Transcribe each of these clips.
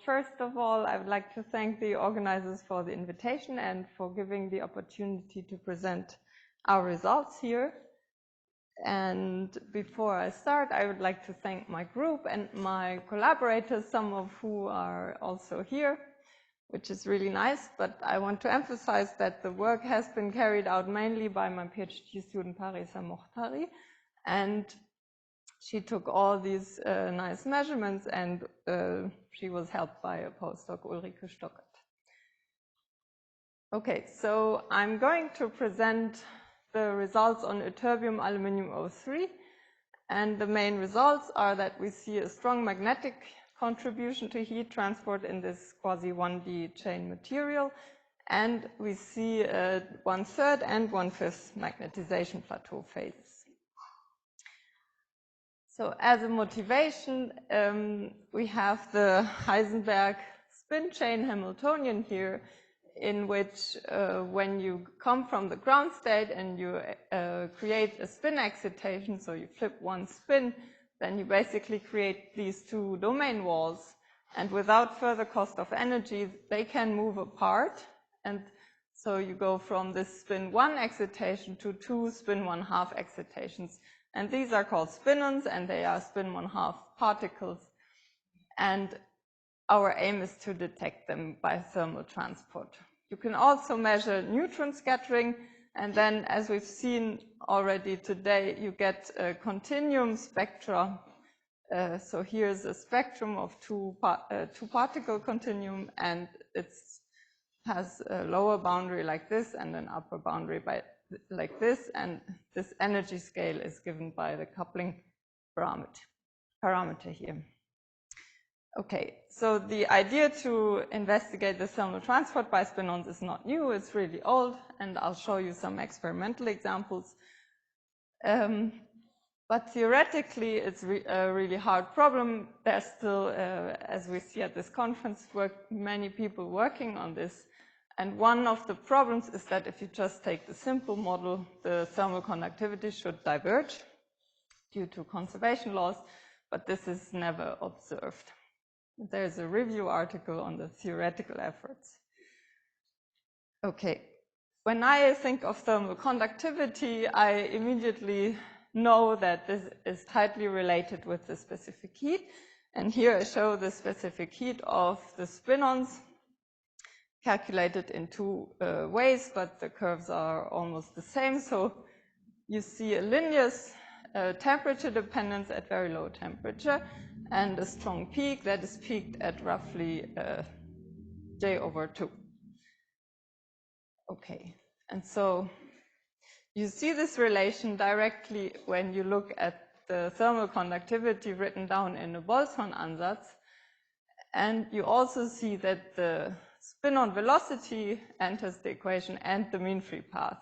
First of all, I would like to thank the organizers for the invitation and for giving the opportunity to present our results here. And before I start, I would like to thank my group and my collaborators, some of who are also here, which is really nice. But I want to emphasize that the work has been carried out mainly by my PhD student, Parisa Mohtari, and she took all these nice measurements, and she was helped by a postdoc, Ulrike Stockert. Okay, so I'm going to present the results on ytterbium aluminium 03, and the main results are that we see a strong magnetic contribution to heat transport in this quasi-1D chain material, and we see 1/3 and 1/5 magnetization plateau phases. So as a motivation, we have the Heisenberg spin chain Hamiltonian here, in which when you come from the ground state and you create a spin excitation, so you flip one spin, then you basically create these two domain walls, and without further cost of energy, they can move apart. And so you go from this spin 1 excitation to 2 spin 1/2 excitations. And these are called spinons, and they are spin 1/2 particles. And our aim is to detect them by thermal transport. You can also measure neutron scattering, and then, as we've seen already today, you get a continuum spectra. So here's a spectrum of two particle continuum, and it has a lower boundary like this and an upper boundary like this, and this energy scale is given by the coupling parameter here. Okay, so the idea to investigate the thermal transport by spinons is not new, it's really old, and I'll show you some experimental examples. But theoretically, it's a really hard problem. There's still, as we see at this conference, many people working on this. And one of the problems is that if you just take the simple model, the thermal conductivity should diverge due to conservation laws, but this is never observed. There's a review article on the theoretical efforts. Okay, when I think of thermal conductivity, I immediately know that this is tightly related with the specific heat. And here I show the specific heat of the spinons, calculated in two ways, but the curves are almost the same. So you see a linear temperature dependence at very low temperature, and a strong peak that is peaked at roughly J/2. Okay, and so you see this relation directly when you look at the thermal conductivity written down in a Boltzmann-Ansatz, and you also see that the spinon velocity enters the equation and the mean free path.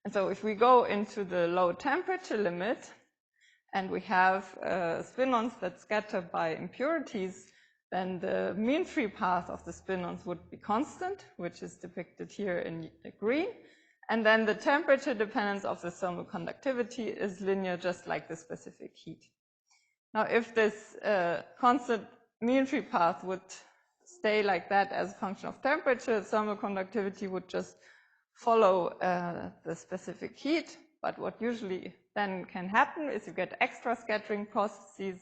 And so if we go into the low temperature limit and we have spinons that scatter by impurities, then the mean free path of the spinons would be constant, which is depicted here in green. And then the temperature dependence of the thermal conductivity is linear, just like the specific heat. Now, if this constant mean free path would stay like that as a function of temperature, thermal conductivity would just follow the specific heat. But what usually then can happen is you get extra scattering processes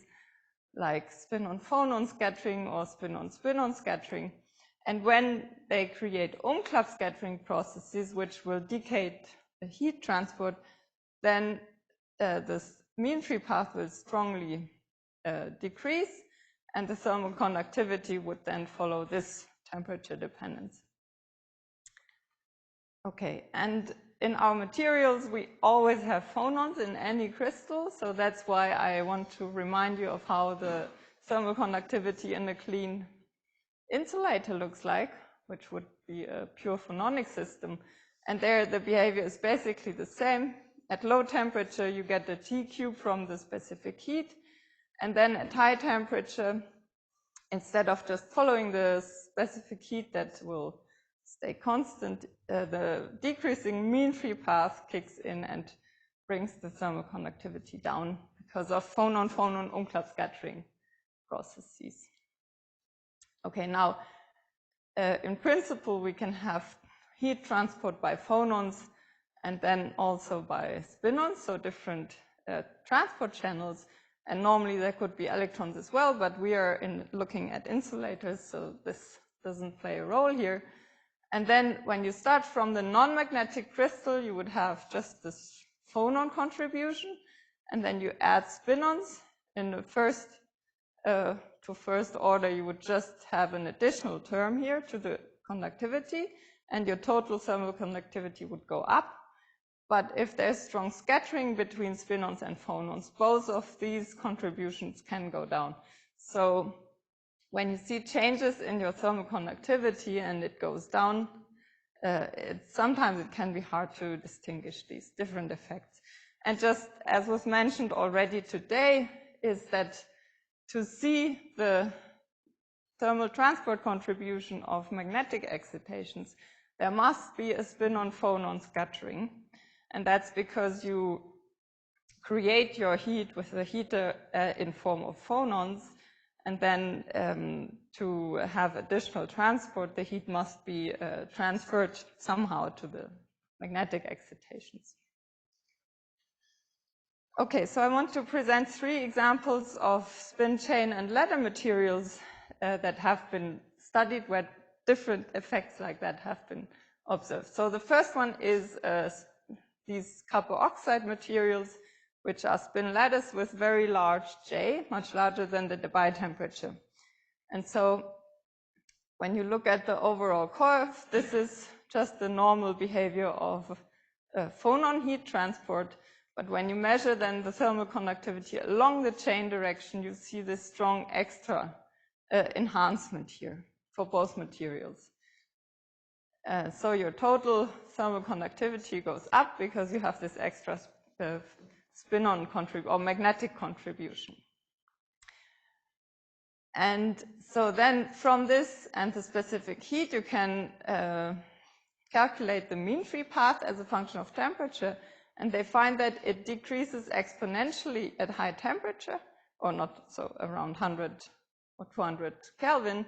like spin-on-phonon scattering or spin-on-spinon scattering. And when they create Umklapp scattering processes, which will decay the heat transport, then the mean free path will strongly decrease, and the thermal conductivity would then follow this temperature dependence. Okay, and in our materials, we always have phonons in any crystal, so that's why I want to remind you of how the thermal conductivity in a clean insulator looks like, which would be a pure phononic system. And there the behavior is basically the same. At low temperature, you get the T cube from the specific heat. And then at high temperature, instead of just following the specific heat that will stay constant, the decreasing mean free path kicks in and brings the thermal conductivity down because of phonon-phonon Umklapp scattering processes. Okay, now, in principle, we can have heat transport by phonons and then also by spinons, so different transport channels. And normally there could be electrons as well, but we are looking at insulators, so this doesn't play a role here. And then when you start from the non-magnetic crystal, you would have just this phonon contribution, and then you add spinons. In the first to first order, you would just have an additional term here to the conductivity, and your total thermal conductivity would go up. But if there's strong scattering between spinons and phonons, both of these contributions can go down. So when you see changes in your thermal conductivity and it goes down, sometimes it can be hard to distinguish these different effects. And just as was mentioned already today, is that to see the thermal transport contribution of magnetic excitations, there must be a spin-on-phonon scattering. And that's because you create your heat with a heater in form of phonons, and then to have additional transport, the heat must be transferred somehow to the magnetic excitations. Okay, so I want to present 3 examples of spin chain and ladder materials that have been studied where different effects like that have been observed. So the first one is these Carbooxide materials, which are spin ladders with very large J, much larger than the Debye temperature. And so when you look at the overall curve, this is just the normal behavior of phonon heat transport. But when you measure then the thermal conductivity along the chain direction, you see this strong extra enhancement here for both materials. So your total thermal conductivity goes up because you have this extra spin-on or magnetic contribution. And so then from this and the specific heat, you can calculate the mean free path as a function of temperature. And they find that it decreases exponentially at high temperature, or not, so around 100 or 200 Kelvin.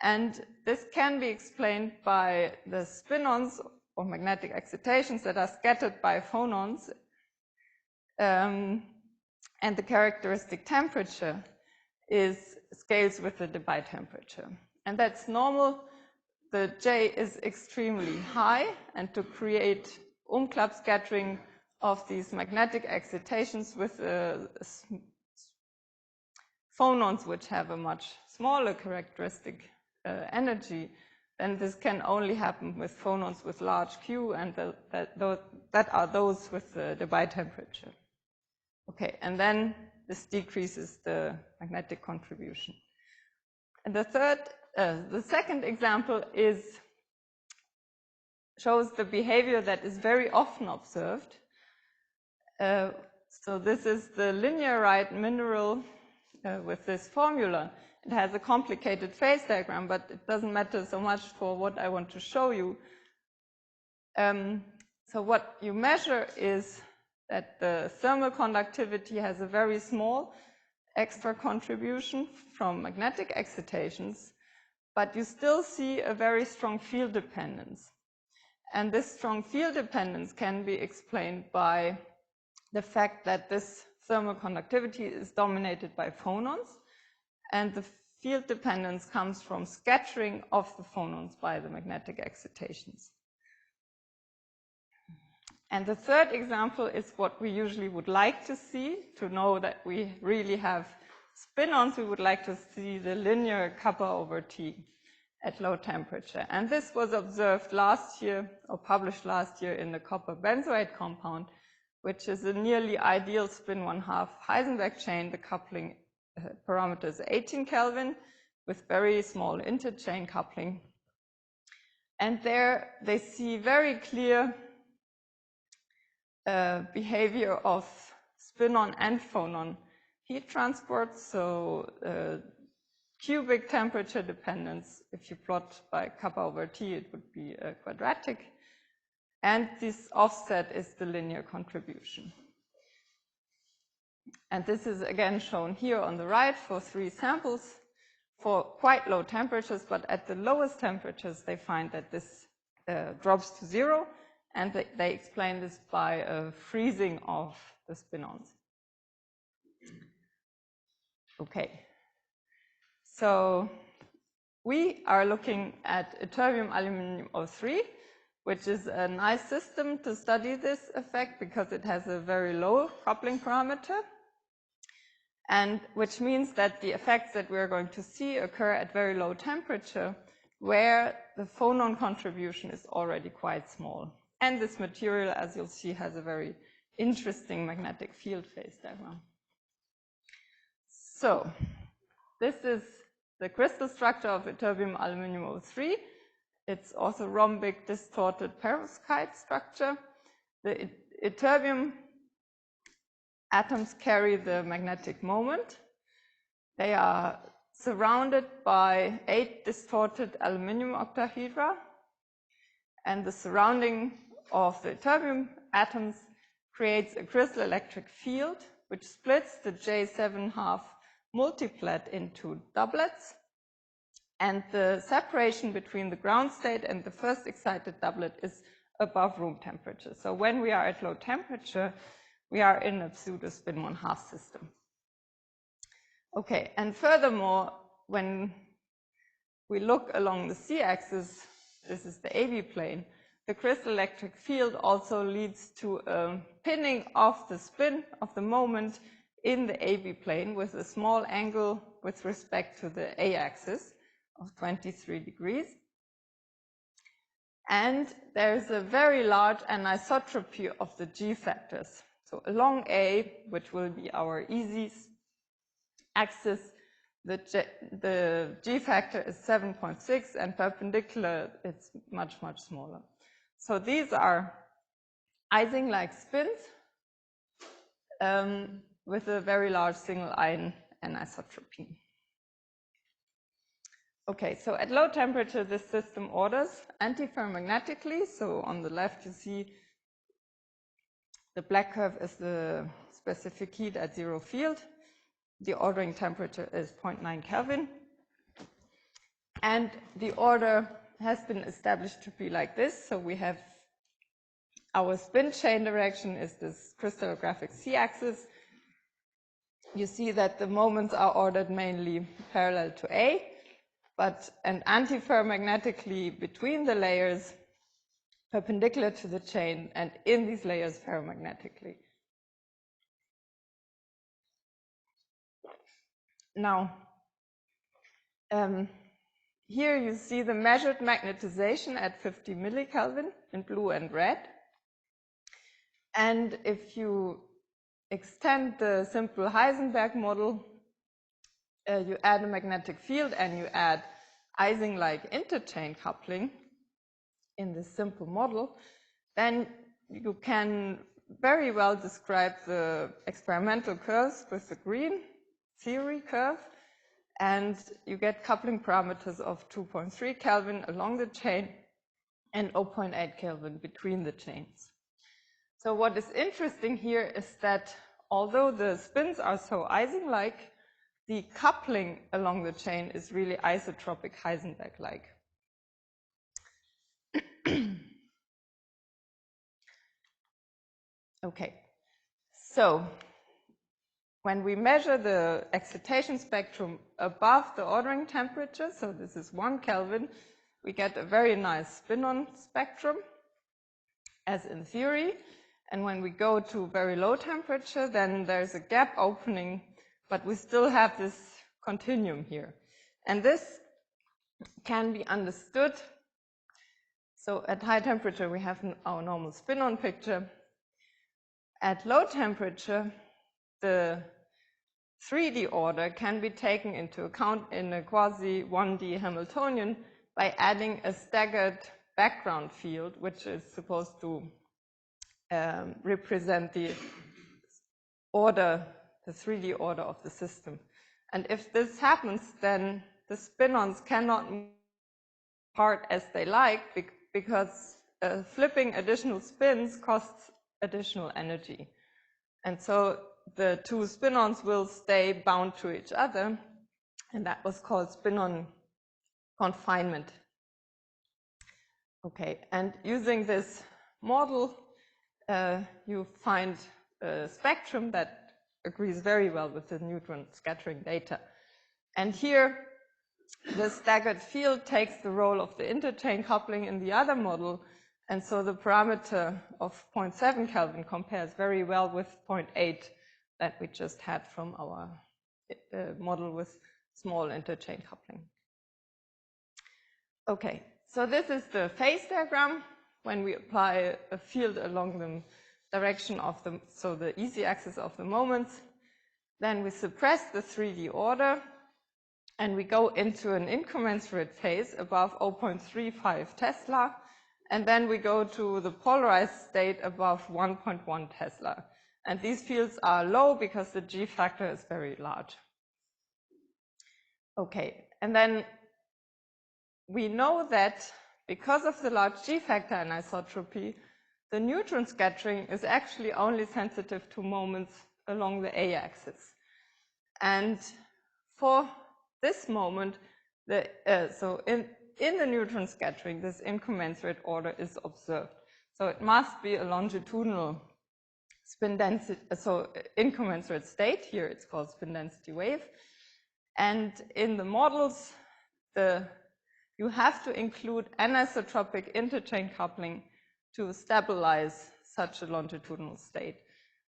And this can be explained by the spinons or magnetic excitations that are scattered by phonons. And the characteristic temperature scales with the Debye temperature. And that's normal. The J is extremely high, and to create Umklapp scattering of these magnetic excitations with phonons which have a much smaller characteristic energy, then this can only happen with phonons with large Q, and that are those with the Debye temperature. Okay, and then this decreases the magnetic contribution. And the second example shows the behavior that is very often observed. So this is the Linearrite mineral with this formula. It has a complicated phase diagram, but it doesn't matter so much for what I want to show you. So what you measure is that the thermal conductivity has a very small extra contribution from magnetic excitations, but you still see a very strong field dependence. And this strong field dependence can be explained by the fact that this thermal conductivity is dominated by phonons, and the field dependence comes from scattering of the phonons by the magnetic excitations. And the third example is what we usually would like to see, to know that we really have spin-ons. We would like to see the linear kappa over T at low temperature. And this was observed last year, or published last year, in the copper benzoate compound, which is a nearly ideal spin 1/2 Heisenberg chain. The coupling parameter is 18 Kelvin with very small interchain coupling. And there they see very clear behavior of spin-on and phonon heat transport. So cubic temperature dependence, if you plot by kappa over T, it would be quadratic. And this offset is the linear contribution. And this is again shown here on the right for 3 samples. for quite low temperatures, but at the lowest temperatures, they find that this drops to 0, and they explain this by a freezing of the spin-ons. Okay, so we are looking at Etherium aluminium 03, which is a nice system to study this effect because it has a very low coupling parameter, and which means that the effects that we're going to see occur at very low temperature, where the phonon contribution is already quite small. And this material, as you'll see, has a very interesting magnetic field phase diagram. So this is the crystal structure of Etherium aluminium 03. It's also rhombic distorted perovskite structure. The Etherium atoms carry the magnetic moment. They are surrounded by 8 distorted aluminium octahedra, and the surrounding of the Etherium atoms creates a crystal electric field which splits the J7½ multiplet into doublets, and the separation between the ground state and the first excited doublet is above room temperature. So when we are at low temperature, we are in a pseudo spin-1/2 system. Okay, and furthermore, when we look along the z-axis, this is the AB plane, the crystal electric field also leads to a pinning of the spin of the moment in the AB plane with a small angle with respect to the A-axis of 23 degrees. And there's a very large anisotropy of the G factors. So along A, which will be our easy axis, the G factor is 7.6, and perpendicular it's much, much smaller. So these are Ising-like spins with a very large single ion anisotropy. Okay, so at low temperature, this system orders antiferromagnetically. So on the left, you see the black curve is the specific heat at 0 field. The ordering temperature is 0.9 Kelvin. And the order has been established to be like this. So we have our spin chain direction is this crystallographic z-axis. You see that the moments are ordered mainly parallel to A, and antiferromagnetically between the layers, perpendicular to the chain, and in these layers ferromagnetically. Now, here you see the measured magnetization at 50 millikelvin in blue and red. And if you extend the simple Heisenberg model, you add a magnetic field and you add Ising-like interchain coupling in this simple model, then you can very well describe the experimental curves with the green theory curve, and you get coupling parameters of 2.3 Kelvin along the chain and 0.8 Kelvin between the chains. So what is interesting here is that although the spins are so Ising-like, the coupling along the chain is really isotropic Heisenberg-like. Okay, so when we measure the excitation spectrum above the ordering temperature, so this is 1 Kelvin, we get a very nice spin-on spectrum, as in theory. And when we go to very low temperature, then there's a gap opening, but we still have this continuum here. And this can be understood. So at high temperature, we have our normal spin-on picture. At low temperature, the 3D order can be taken into account in a quasi 1D Hamiltonian by adding a staggered background field, which is supposed to represent the order, the 3D order of the system. And if this happens, then the spin-ons cannot move apart as they like, because flipping additional spins costs additional energy. And so the two spin-ons will stay bound to each other. And that was called spin-on confinement. Okay, and using this model, you find a spectrum that agrees very well with the neutron scattering data. And here, the staggered field takes the role of the interchain coupling in the other model, and so the parameter of 0.7 Kelvin compares very well with 0.8 that we just had from our model with small interchain coupling. Okay, so this is the phase diagram when we apply a field along the direction of the easy axis of the moments. Then we suppress the 3D order, and we go into an incommensurate phase above 0.35 Tesla, and then we go to the polarized state above 1.1 Tesla. And these fields are low because the G factor is very large. Okay, and then we know that because of the large G factor anisotropy, the neutron scattering is actually only sensitive to moments along the A-axis. And for this moment, so in the neutron scattering, this incommensurate order is observed. So it must be a longitudinal spin density, so incommensurate state. Here it's called spin density wave. And in the models, you have to include anisotropic interchain coupling to stabilize such a longitudinal state.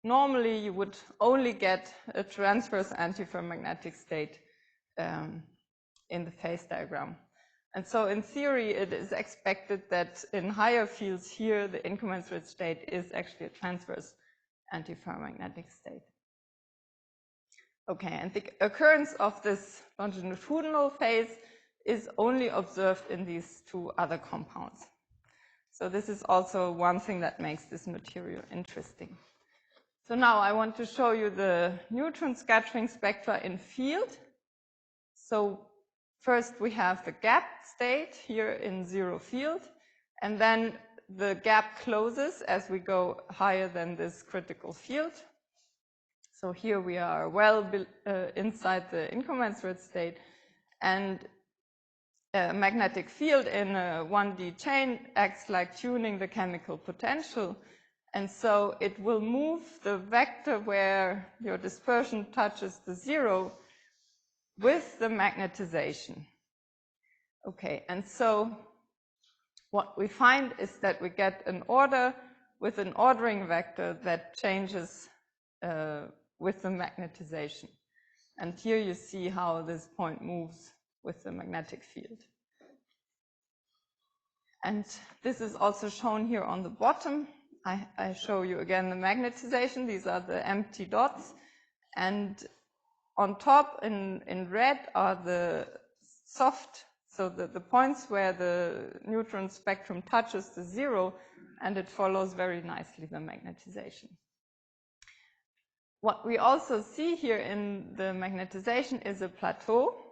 Normally, you would only get a transverse antiferromagnetic state in the phase diagram. And so in theory, it is expected that in higher fields here, the incommensurate state is actually a transverse antiferromagnetic state. Okay, and the occurrence of this longitudinal phase is only observed in these two other compounds. So this is also one thing that makes this material interesting. So now I want to show you the neutron scattering spectra in field. So first we have the gap state here in zero field, and then the gap closes as we go higher than this critical field. So here we are well inside the incommensurate state, and a magnetic field in a 1D chain acts like tuning the chemical potential. And so it will move the vector where your dispersion touches the zero with the magnetization. Okay, and so what we find is that we get an order with an ordering vector that changes with the magnetization. And here you see how this point moves with the magnetic field. And this is also shown here on the bottom. I show you again the magnetization. These are the empty dots. And on top in red are the soft, so the points where the neutron spectrum touches the zero, and it follows very nicely the magnetization. What we also see here in the magnetization is a plateau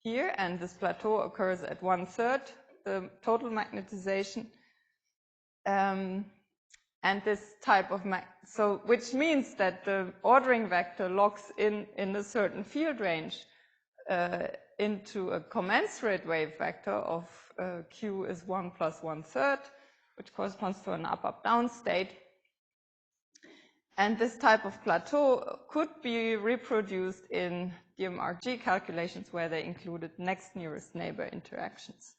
here, and this plateau occurs at 1/3 the total magnetization. And this type of which means that the ordering vector locks in a certain field range into a commensurate wave vector of Q is 1 + 1/3, which corresponds to an up-up-down state. And this type of plateau could be reproduced in DMRG calculations where they included next nearest neighbor interactions.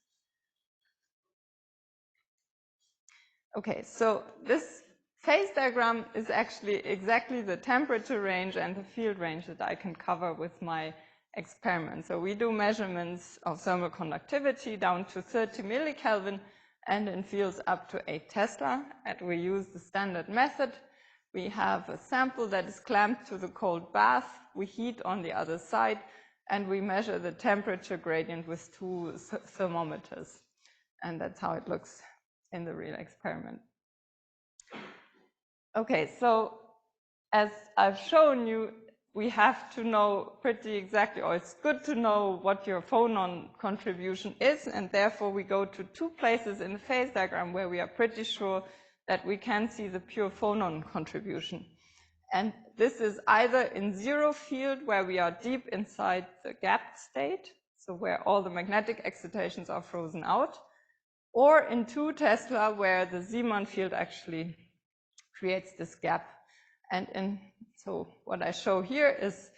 Okay, so this phase diagram is actually exactly the temperature range and the field range that I can cover with my experiment. So we do measurements of thermal conductivity down to 30 millikelvin and in fields up to 8 Tesla, and we use the standard method. We have a sample that is clamped to the cold bath, we heat on the other side, and we measure the temperature gradient with 2 thermometers. And that's how it looks in the real experiment. Okay, so as I've shown you, we have to know pretty exactly, or it's good to know what your phonon contribution is, and therefore we go to 2 places in the phase diagram where we are pretty sure that we can see the pure phonon contribution. And this is either in zero field, where we are deep inside the gapped state, so where all the magnetic excitations are frozen out, or in 2 Tesla, where the Zeeman field actually creates this gap. And so what I show here is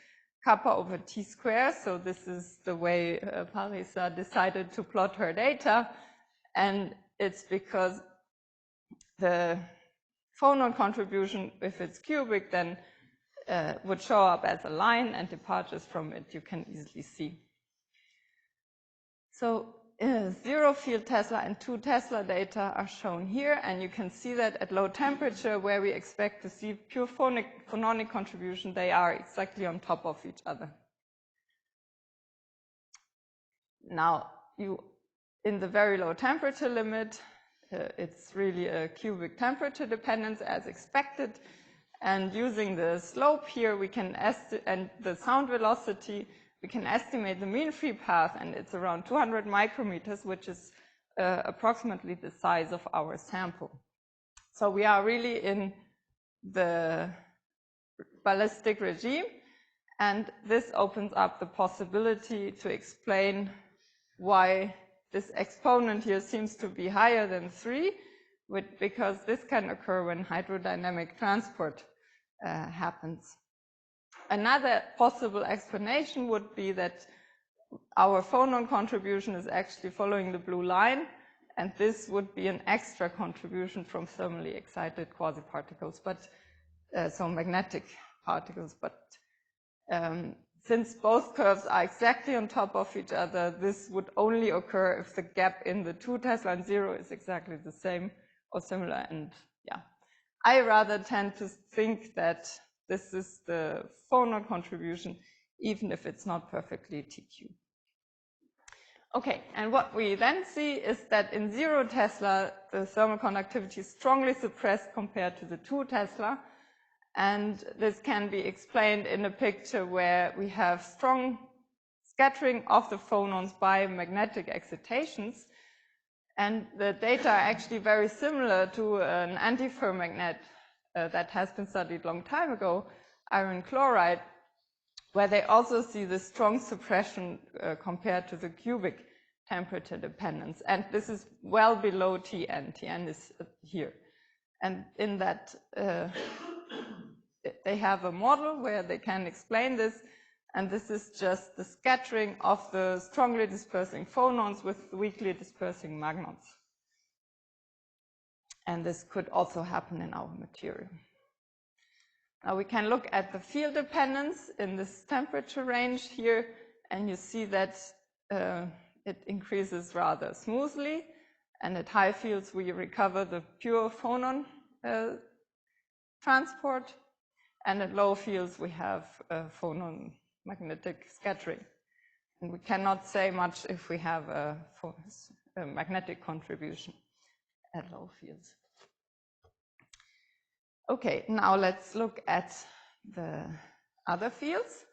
kappa over t squared. So this is the way Parisa decided to plot her data. And it's because the phonon contribution, if it's cubic, then would show up as a line, and departures from it you can easily see. So zero field Tesla and 2 Tesla data are shown here, and you can see that at low temperature, where we expect to see pure phononic contribution, they are exactly on top of each other. Now, in the very low temperature limit, it's really a cubic temperature dependence as expected. And using the slope here, we can and the sound velocity, we can estimate the mean free path, and it's around 200 micrometers, which is approximately the size of our sample. So we are really in the ballistic regime, and this opens up the possibility to explain why this exponent here seems to be higher than 3, because this can occur when hydrodynamic transport happens. Another possible explanation would be that our phonon contribution is actually following the blue line, and this would be an extra contribution from thermally excited quasiparticles, but so magnetic particles. But since both curves are exactly on top of each other, this would only occur if the gap in the 2 Tesla and 0 is exactly the same or similar. And yeah, I rather tend to think that this is the phonon contribution, even if it's not perfectly TQ. Okay, and what we then see is that in 0 Tesla, the thermal conductivity is strongly suppressed compared to the 2 Tesla. And this can be explained in a picture where we have strong scattering of the phonons by magnetic excitations. And the data are actually very similar to an antiferromagnet that has been studied a long time ago, iron chloride, where they also see the strong suppression compared to the cubic temperature dependence. And this is well below Tn. Tn is here. And in that, they have a model where they can explain this, and this is just the scattering of the strongly dispersing phonons with weakly dispersing magnons. And this could also happen in our material. Now we can look at the field dependence in this temperature range here, and you see that it increases rather smoothly, and at high fields we recover the pure phonon transport. And at low fields, we have phonon magnetic scattering. And we cannot say much if we have a magnetic contribution at low fields. Okay, now let's look at the other fields.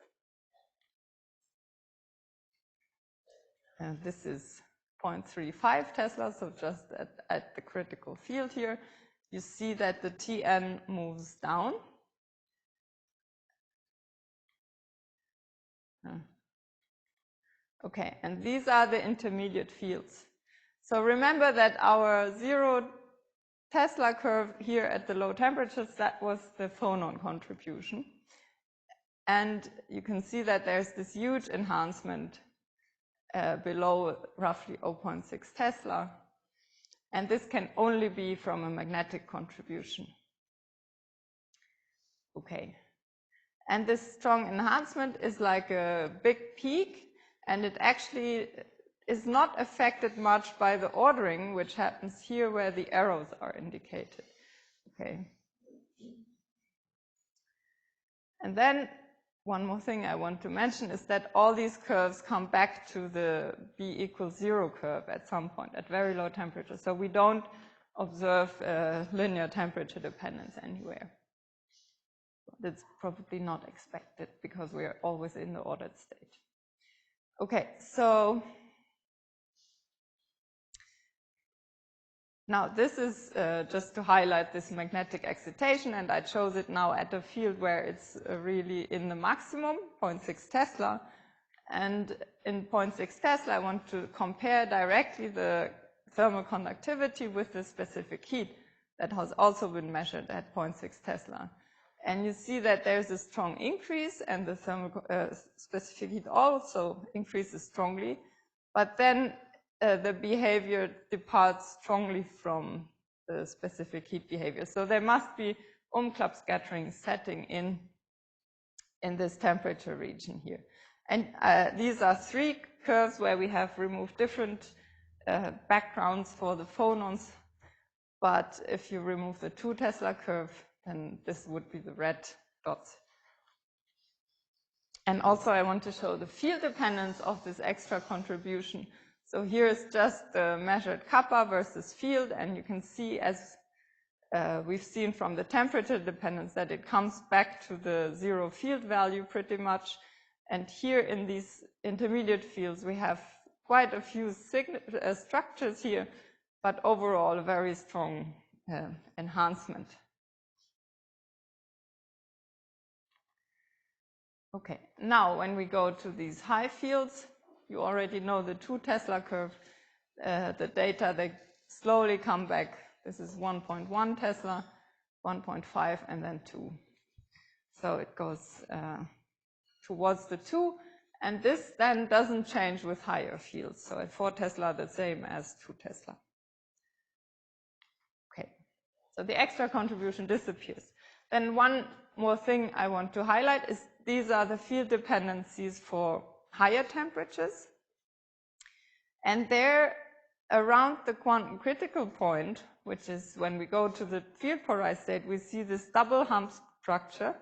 This is 0.35 Tesla, so just at the critical field here. You see that the Tn moves down. Okay, and these are the intermediate fields. So remember that our 0 Tesla curve here at the low temperatures, that was the phonon contribution. And you can see that there's this huge enhancement below roughly 0.6 Tesla. And this can only be from a magnetic contribution. Okay. And this strong enhancement is like a big peak, and it actually is not affected much by the ordering, which happens here where the arrows are indicated. Okay. And then one more thing I want to mention is that all these curves come back to the B equals 0 curve at some point at very low temperature. So we don't observe linear temperature dependence anywhere. That's probably not expected because we are always in the ordered state. Okay, so Now, this is just to highlight this magnetic excitation, and I chose it now at a field where it's really in the maximum, 0.6 Tesla. And in 0.6 Tesla, I want to compare directly the thermal conductivity with the specific heat that has also been measured at 0.6 Tesla. And you see that there's a strong increase, and the thermal specific heat also increases strongly. But then the behavior departs strongly from the specific heat behavior. So there must be Umklapp scattering setting in this temperature region here. And these are three curves where we have removed different backgrounds for the phonons. But if you remove the 2 Tesla curve, then this would be the red dots. And also I want to show the field dependence of this extra contribution. So here is just the measured kappa versus field, and you can see, as we've seen from the temperature dependence, that it comes back to the 0 field value pretty much. And here in these intermediate fields, we have quite a few structures here, but overall a very strong enhancement. Okay, now when we go to these high fields, you already know the 2 Tesla curve, the data, they slowly come back. This is 1.1 Tesla, 1.5, and then 2. So it goes towards the 2, and this then doesn't change with higher fields. So at 4 Tesla, the same as 2 Tesla. Okay, so the extra contribution disappears. Then one more thing I want to highlight is these are the field dependencies for higher temperatures. And they're around the quantum critical point, which is when we go to the field polarized state, we see this double hump structure,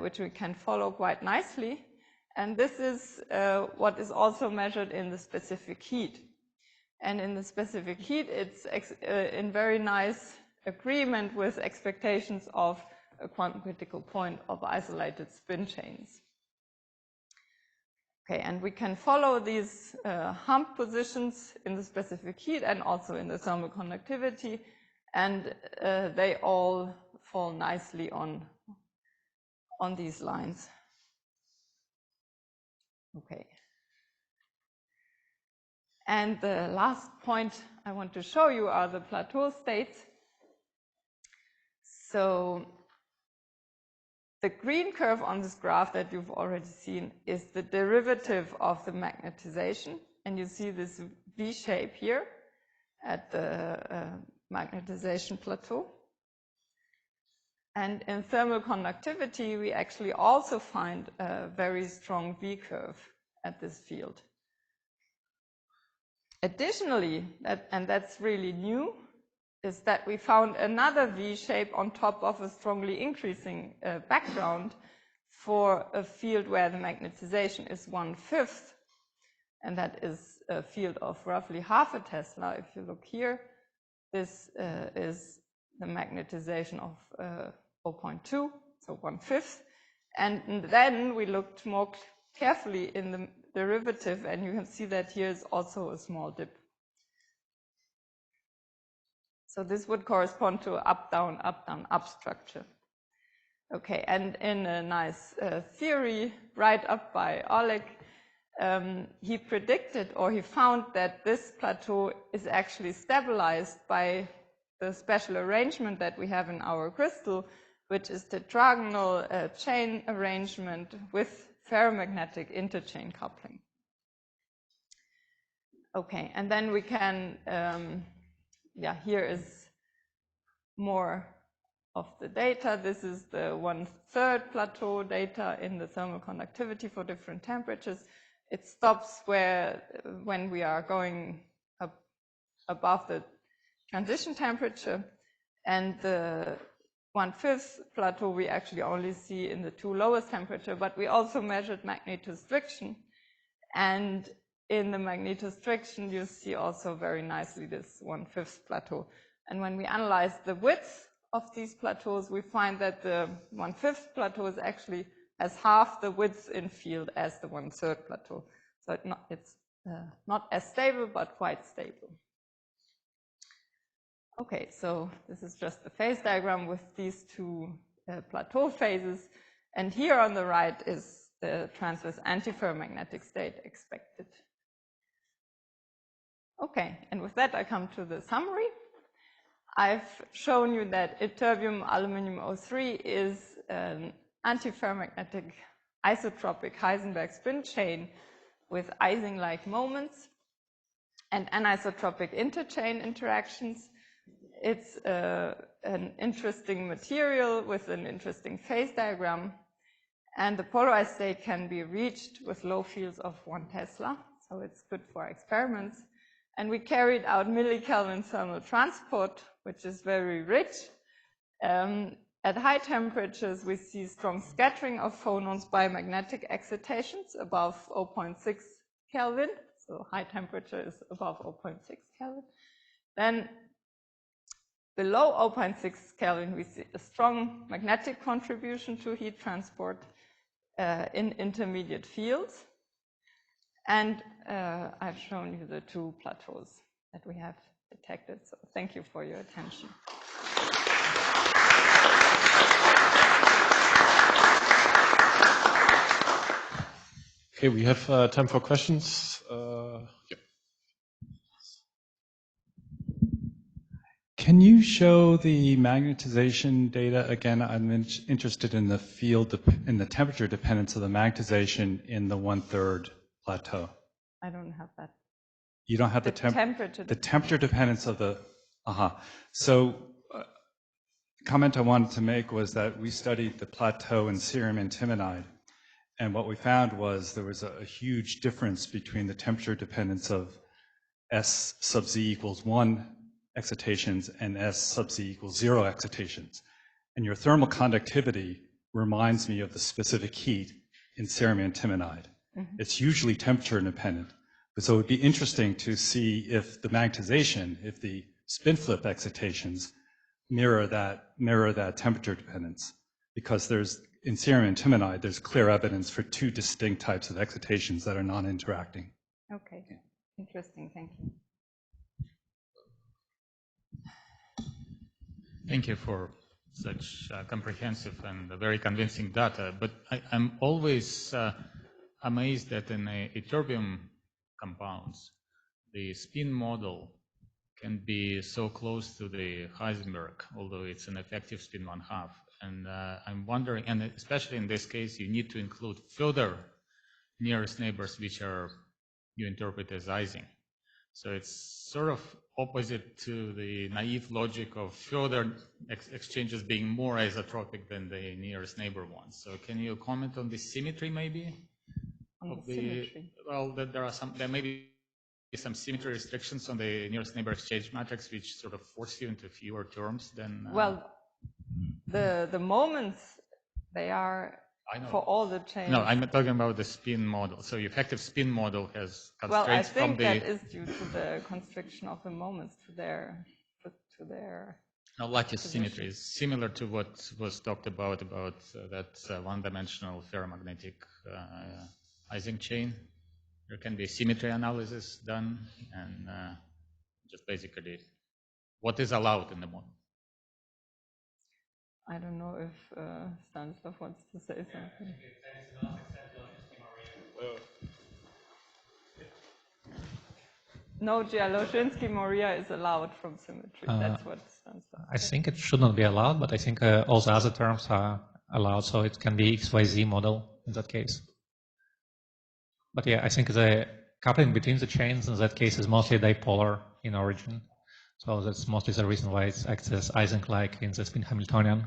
which we can follow quite nicely. And this is what is also measured in the specific heat. And in the specific heat, it's in very nice agreement with expectations of a quantum critical point of isolated spin chains. Okay, and we can follow these hump positions in the specific heat and also in the thermal conductivity, and they all fall nicely on these lines. Okay. And the last point I want to show you are the plateau states. So the green curve on this graph that you've already seen is the derivative of the magnetization. And you see this V shape here at the magnetization plateau. And in thermal conductivity, we actually also find a very strong V curve at this field. Additionally, and that's really new, is that we found another V shape on top of a strongly increasing background for a field where the magnetization is 1/5, and that is a field of roughly half a Tesla. If you look here, this is the magnetization of 0.2, so 1/5. And then we looked more carefully in the derivative, and you can see that here is also a small dip. So this would correspond to up, down, up structure. Okay, and in a nice theory right up by Oleg, he predicted, or he found, that this plateau is actually stabilized by the special arrangement that we have in our crystal, which is tetragonal chain arrangement with ferromagnetic interchain coupling. Okay, and then we can, here is more of the data. This is the 1/3 plateau data in the thermal conductivity for different temperatures. It stops when we are going up above the transition temperature, and the 1/5 plateau we actually only see in the 2 lowest temperature, but we also measured magnetostriction, and in the magnetostriction you see also very nicely this 1/5 plateau. And when we analyze the width of these plateaus, we find that the 1/5 plateau is actually has half the width in field as the 1/3 plateau. So it's not as stable, but quite stable. Okay, so this is just the phase diagram with these two plateau phases. And here on the right is the transverse antiferromagnetic state expected. Okay, and with that I come to the summary. I've shown you that Etherium aluminium O3 is an antiferromagnetic isotropic Heisenberg spin chain with Ising-like moments and anisotropic interchain interactions. It's an interesting material with an interesting phase diagram, and the polarized state can be reached with low fields of 1 Tesla, so it's good for experiments. And we carried out millikelvin thermal transport, which is very rich. At high temperatures, we see strong scattering of phonons by magnetic excitations above 0.6 Kelvin. So high temperature is above 0.6 Kelvin. Then below 0.6 Kelvin, we see a strong magnetic contribution to heat transport in intermediate fields. And I've shown you the two plateaus that we have detected. So thank you for your attention. Okay, we have time for questions. Yeah. Can you show the magnetization data again? I'm interested in the field, in the temperature dependence of the magnetization in the 1/3 plateau. I don't have that. You don't have the temperature dependence of the, So comment I wanted to make was that we studied the plateau in cerium antimonide. And what we found was there was a huge difference between the temperature dependence of S sub z equals 1 excitations and S sub z equals 0 excitations. And your thermal conductivity reminds me of the specific heat in cerium antimonide. Mm-hmm. It's usually temperature independent. But so it would be interesting to see if the magnetization, if the spin flip excitations mirror that temperature dependence. Because in cerium antimonide, there's clear evidence for two distinct types of excitations that are non-interacting. Okay, yeah. Interesting, thank you. Thank you for such comprehensive and very convincing data, but I'm always amazed that in Etherium compounds, the spin model can be so close to the Heisenberg, although it's an effective spin 1/2. And I'm wondering, and especially in this case, you need to include further nearest neighbors, which you interpret as Ising. So it's sort of opposite to the naive logic of further exchanges being more isotropic than the nearest neighbor ones. So can you comment on the symmetry maybe? Symmetry. Well, there may be some symmetry restrictions on the nearest neighbor exchange matrix, which sort of force you into fewer terms than. Well, the moments, they are for all the chains. No, I'm talking about the spin model. So effective spin model has constraints. Well, I think that is due to the constriction of the moments to their lattice symmetry is similar to what was talked about that one-dimensional ferromagnetic Ising chain. There can be symmetry analysis done, and just basically what is allowed in the model. I don't know if Stanislav wants to say something. No, Dichalcogenide is allowed from symmetry. That's what Stanislav I think it should not be allowed, but I think all the other terms are allowed, so it can be XYZ model in that case. But yeah, I think the coupling between the chains in that case is mostly dipolar in origin. So that's mostly the reason why it acts as Ising-like in the spin Hamiltonian.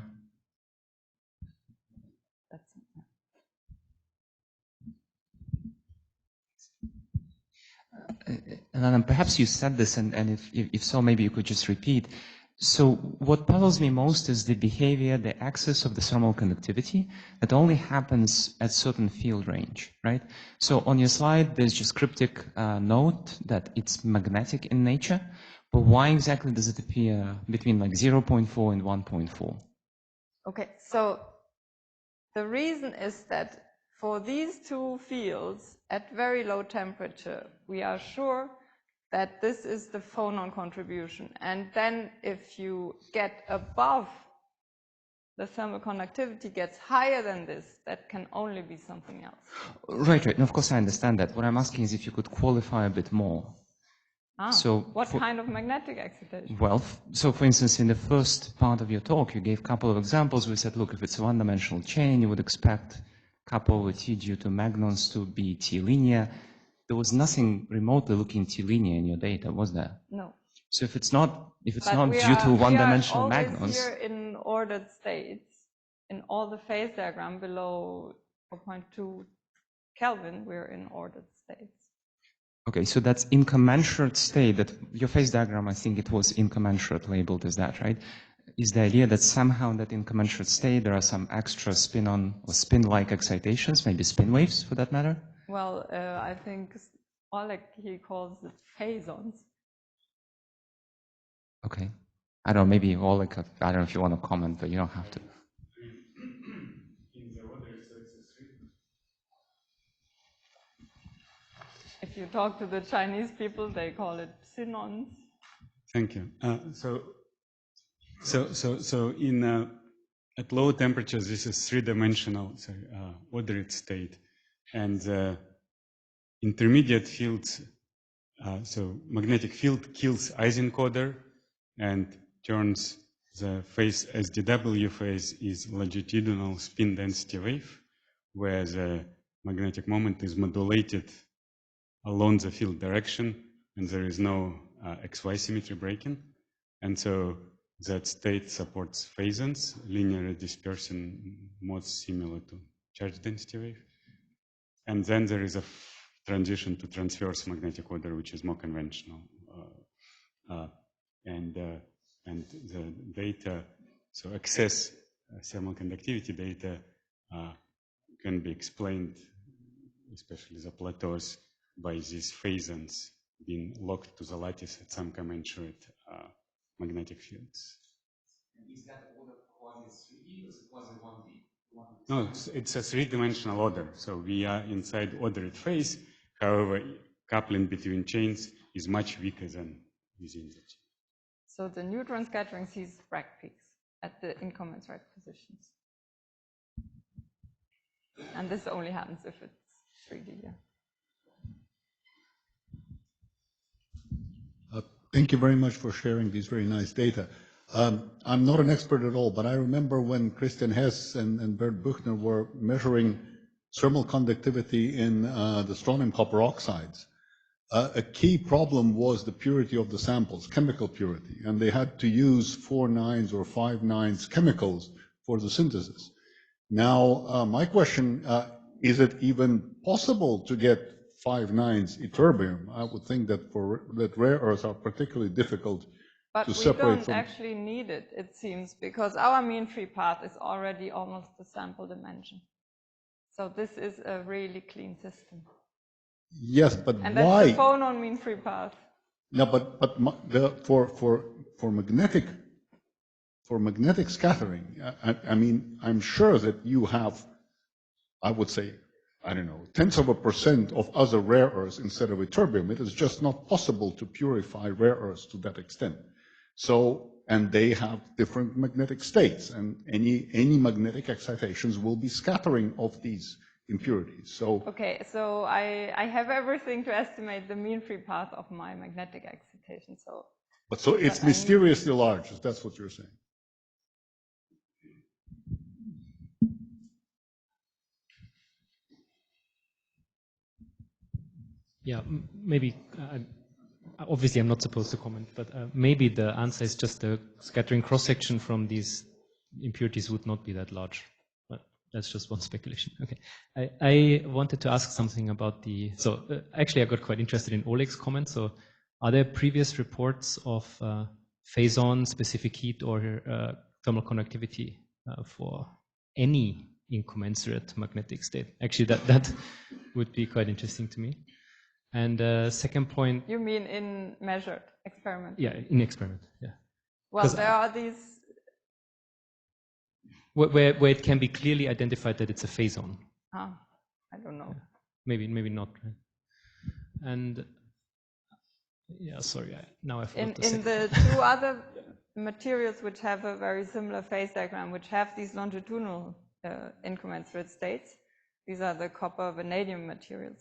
And perhaps you said this, and if so, maybe you could just repeat. So what puzzles me most is the behavior, the axis of the thermal conductivity that only happens at certain field range, right? So on your slide, there's just cryptic note that it's magnetic in nature, but why exactly does it appear between like 0.4 and 1.4? Okay, so the reason is that for these two fields at very low temperature, we are sure that this is the phonon contribution. And then if you get above, the thermal conductivity gets higher than this, that can only be something else. Right. No, of course I understand that. What I'm asking is if you could qualify a bit more. So what kind of magnetic excitation? Well, so for instance, in the first part of your talk, you gave a couple of examples. We said, look, if it's a one-dimensional chain, you would expect couple over T due to magnons to be T-linear. There was nothing remotely looking T-linear in your data, was there? No. So if it's not due to one-dimensional magnons. We are here in ordered states. In all the phase diagram below 4.2 Kelvin, we're in ordered states. Okay, so that's incommensurate state. That your phase diagram, I think it was incommensurate labeled as that, right? Is the idea that somehow in that incommensurate state there are some extra spin-on or spin-like excitations, maybe spin waves for that matter? Well, I think Oleg, he calls it phasons. Okay. I don't know, maybe Oleg, I don't know if you want to comment, but you don't have to. If you talk to the Chinese people, they call it Phonons. Thank you. So in at low temperatures, this is three-dimensional ordered state, and intermediate fields. So magnetic field kills Eisencoder and turns the phase SDW phase is longitudinal spin density wave, where the magnetic moment is modulated along the field direction, and there is no XY symmetry breaking. And so that state supports phasons, linear dispersion modes similar to charge density wave. And then there is a transition to transverse magnetic order, which is more conventional. And the data, so excess thermal conductivity data can be explained, especially the plateaus, by these phasons being locked to the lattice at some commensurate magnetic fields. Is that order quasi-3D or quasi-1D? No, it's a three-dimensional order. So we are inside ordered phase. However, coupling between chains is much weaker than within the chain. So the neutron scattering sees Bragg peaks at the incommensurate positions. And this only happens if it's 3D. Yeah. Thank you very much for sharing these very nice data. I'm not an expert at all, but I remember when Christian Hess and Bert Buchner were measuring thermal conductivity in the strontium copper oxides. A key problem was the purity of the samples, chemical purity, and they had to use 4 9s or 5 9s chemicals for the synthesis. Now, my question, is it even possible to get 5 9s ytterbium? I would think that that rare earths are particularly difficult to separate from. But we don't actually need it, it seems, because our mean free path is already almost the sample dimension. So this is a really clean system. Yes, but and why? And that's the phonon mean free path. No, but for magnetic scattering, I mean, I'm sure that you have, I would say, I don't know, 0.1% of other rare earths instead of ytterbium. It is just not possible to purify rare earths to that extent. So, and they have different magnetic states, and any magnetic excitations will be scattering of these impurities. So okay, so I have everything to estimate the mean free path of my magnetic excitation. So it's mysteriously large. That's what you're saying. Yeah, maybe, obviously I'm not supposed to comment, but maybe the answer is just the scattering cross-section from these impurities would not be that large. But that's just one speculation. Okay, I wanted to ask something about actually I got quite interested in Oleg's comment. So are there previous reports of phase-on specific heat or thermal conductivity for any incommensurate magnetic state? Actually, that would be quite interesting to me. And second point. You mean in measured experiment? Yeah, in experiment, yeah. Well, there are these. Where it can be clearly identified that it's a phase-on. I don't know. Yeah. Maybe not. Right? And Yeah, sorry, now I forgot in the two other materials which have a very similar phase diagram, which have these longitudinal incommensurate states, these are the copper vanadium materials.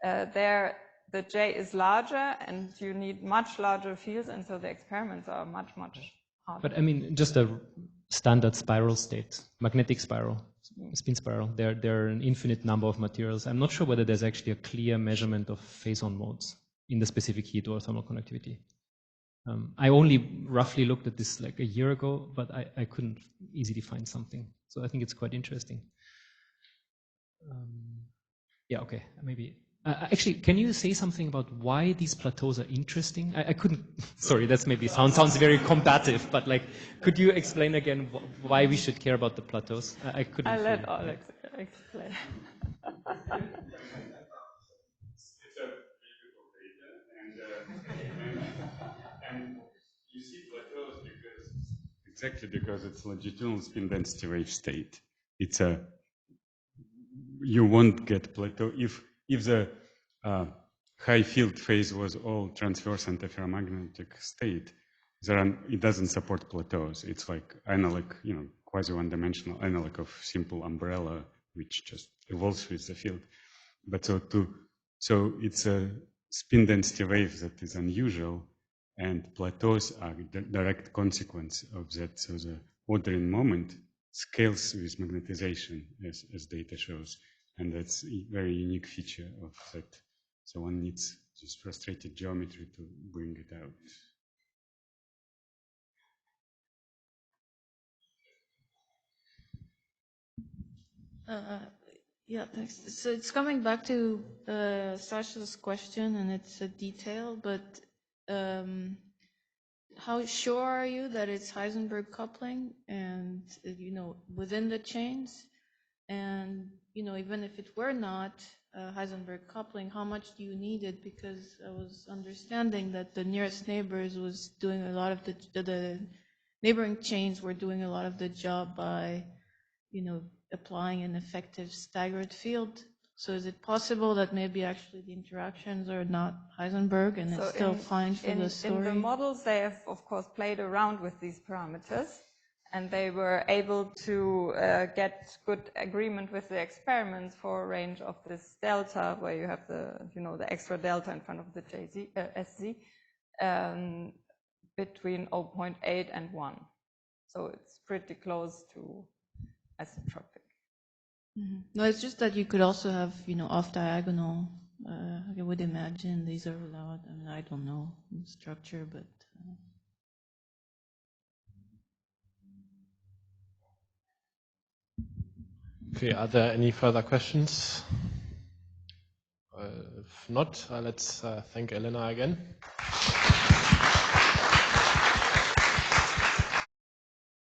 There, the J is larger, and you need much larger fields, and so the experiments are much harder. But I mean, just a standard spiral state, magnetic spiral, spin spiral. There are an infinite number of materials. I'm not sure whether there's actually a clear measurement of phase-on modes in the specific heat or thermal conductivity. I only roughly looked at this like a year ago, but I couldn't easily find something. So I think it's quite interesting. Yeah, okay, maybe. Actually, can you say something about why these plateaus are interesting? I couldn't, sorry, that's maybe sounds very combative, but like, could you explain again why we should care about the plateaus? I couldn't. I'll let Alex explain. It's a beautiful data, and you see plateaus because it's longitudinal spin density wave state. It's you won't get plateau if the high field phase was all transverse antiferromagnetic state. It doesn't support plateaus. It's like analog, quasi one-dimensional analog of simple umbrella, which just evolves with the field. But so it's a spin density wave that is unusual, and plateaus are the direct consequence of that. So the ordering moment scales with magnetization, as data shows, and that's a very unique feature of that. So one needs just frustrated geometry to bring it out. Yeah, thanks. So it's coming back to Sasha's question, and it's a detail, but how sure are you that it's Heisenberg coupling and, within the chains? And, even if it were not Heisenberg coupling, how much do you need it? Because I was understanding that the nearest neighbors was doing a lot of the neighboring chains were doing a lot of the job by, applying an effective staggered field. So is it possible that maybe actually the interactions are not Heisenberg and it's still fine for the story? In the models, they have, of course, played around with these parameters, and they were able to get good agreement with the experiments for a range of this delta, where you have the, the extra delta in front of the SZ, between 0.8 and 1. So it's pretty close to isotropic. Mm-hmm. No, it's just that you could also have, off diagonal. I would imagine these are allowed. I mean, I don't know the structure, but. Okay, are there any further questions? If not, let's thank Elena again.